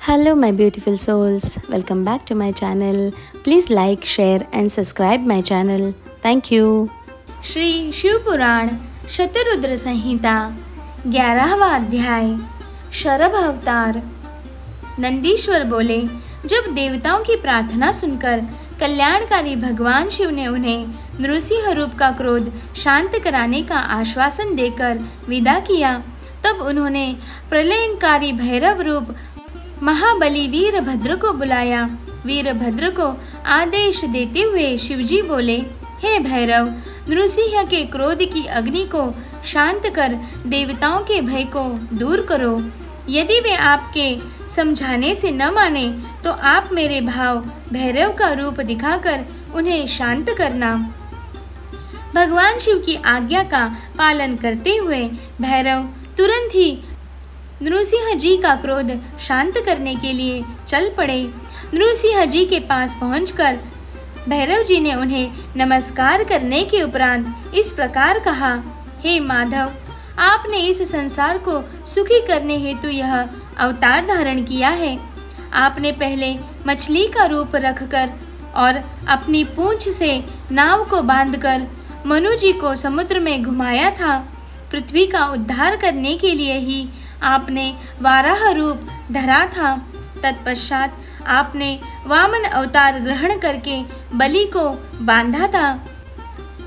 Hello my beautiful souls, welcome back to my channel. Please like, share and subscribe my channel. Thank you. Shri Shiv पुराण शतरुद्र संहिता 11वां अध्याय शरभ अवतार। नंदीश्वर बोले, जब देवताओं की प्रार्थना सुनकर कल्याणकारी भगवान शिव ने उन्हें नृसिंह रूप का क्रोध शांत कराने का आश्वासन देकर विदा किया, तब उन्होंने प्रलयंकारी भैरव रूप महाबली वीरभद्र को बुलाया। वीरभद्र को आदेश देते हुए शिवजी बोले, हे भैरव, नृसिंह के क्रोध की अग्नि को शांत कर देवताओं के भय को दूर करो। यदि वे आपके समझाने से न माने तो आप मेरे भाव भैरव का रूप दिखाकर उन्हें शांत करना। भगवान शिव की आज्ञा का पालन करते हुए भैरव तुरंत ही नृसिंह जी का क्रोध शांत करने के लिए चल पड़े। नृसिंह जी के पास पहुंचकर भैरव जी ने उन्हें नमस्कार करने के उपरांत इस प्रकार कहा, हे माधव, आपने इस संसार को सुखी करने हेतु यह अवतार धारण किया है। आपने पहले मछली का रूप रखकर और अपनी पूंछ से नाव को बांधकर मनु जी को समुद्र में घुमाया था। पृथ्वी का उद्धार करने के लिए ही आपने वाराह रूप धरा था। तत्पश्चात आपने वामन अवतार ग्रहण करके बलि को बांधा था।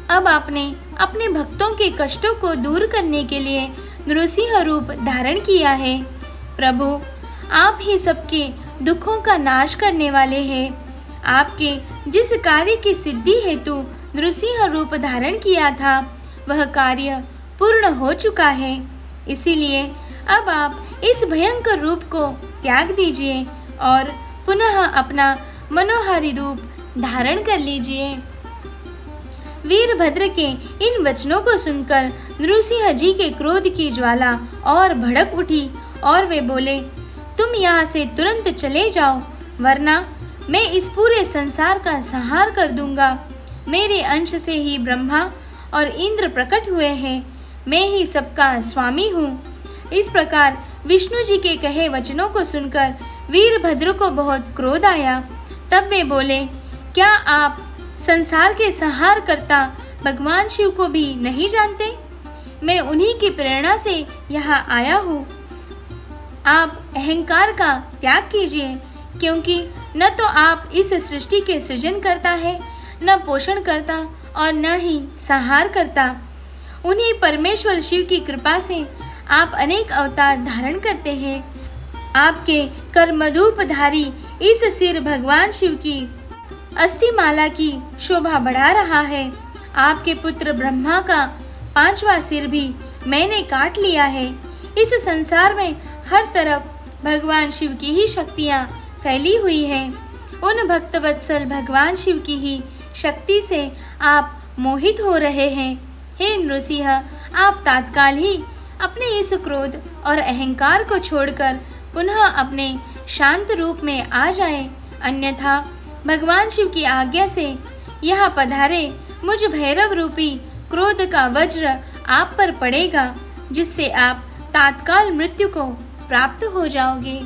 अब आपने अपने भक्तों के कष्टों को दूर करने के लिए नृसिंह रूप धारण किया है। प्रभु, आप ही सबके दुखों का नाश करने वाले हैं। आपके जिस कार्य की सिद्धि हेतु नृसिंह रूप धारण किया था, वह कार्य पूर्ण हो चुका है। इसीलिए अब आप इस भयंकर रूप को त्याग दीजिए और पुनः अपना मनोहारी रूप धारण कर लीजिए। वीरभद्र के इन वचनों को सुनकर नृसिंह जी के क्रोध की ज्वाला और भड़क उठी और वे बोले, तुम यहाँ से तुरंत चले जाओ, वरना मैं इस पूरे संसार का संहार कर दूंगा। मेरे अंश से ही ब्रह्मा और इंद्र प्रकट हुए हैं। मैं ही सबका स्वामी हूँ। इस प्रकार विष्णु जी के कहे वचनों को सुनकर वीरभद्र को बहुत क्रोध आया। तब वे बोले, क्या आप संसार के संहार करता भगवान शिव को भी नहीं जानते? मैं उन्हीं की प्रेरणा से यहाँ आया हूँ। आप अहंकार का त्याग कीजिए, क्योंकि न तो आप इस सृष्टि के सृजन करता है, न पोषण करता और न ही संहार करता। उन्हीं परमेश्वर शिव की कृपा से आप अनेक अवतार धारण करते हैं। आपके कर्मधूपधारी इस सिर भगवान शिव की अस्थिमाला की शोभा बढ़ा रहा है। आपके पुत्र ब्रह्मा का 5वां सिर भी मैंने काट लिया है। इस संसार में हर तरफ भगवान शिव की ही शक्तियाँ फैली हुई हैं। उन भक्तवत्सल भगवान शिव की ही शक्ति से आप मोहित हो रहे हैं। हे नृसिंह, आप तात्काल ही अपने इस क्रोध और अहंकार को छोड़कर पुनः अपने शांत रूप में आ जाएं, अन्यथा भगवान शिव की आज्ञा से यहाँ पधारे मुझ भैरव रूपी क्रोध का वज्र आप पर पड़ेगा, जिससे आप तात्काल मृत्यु को प्राप्त हो जाओगे।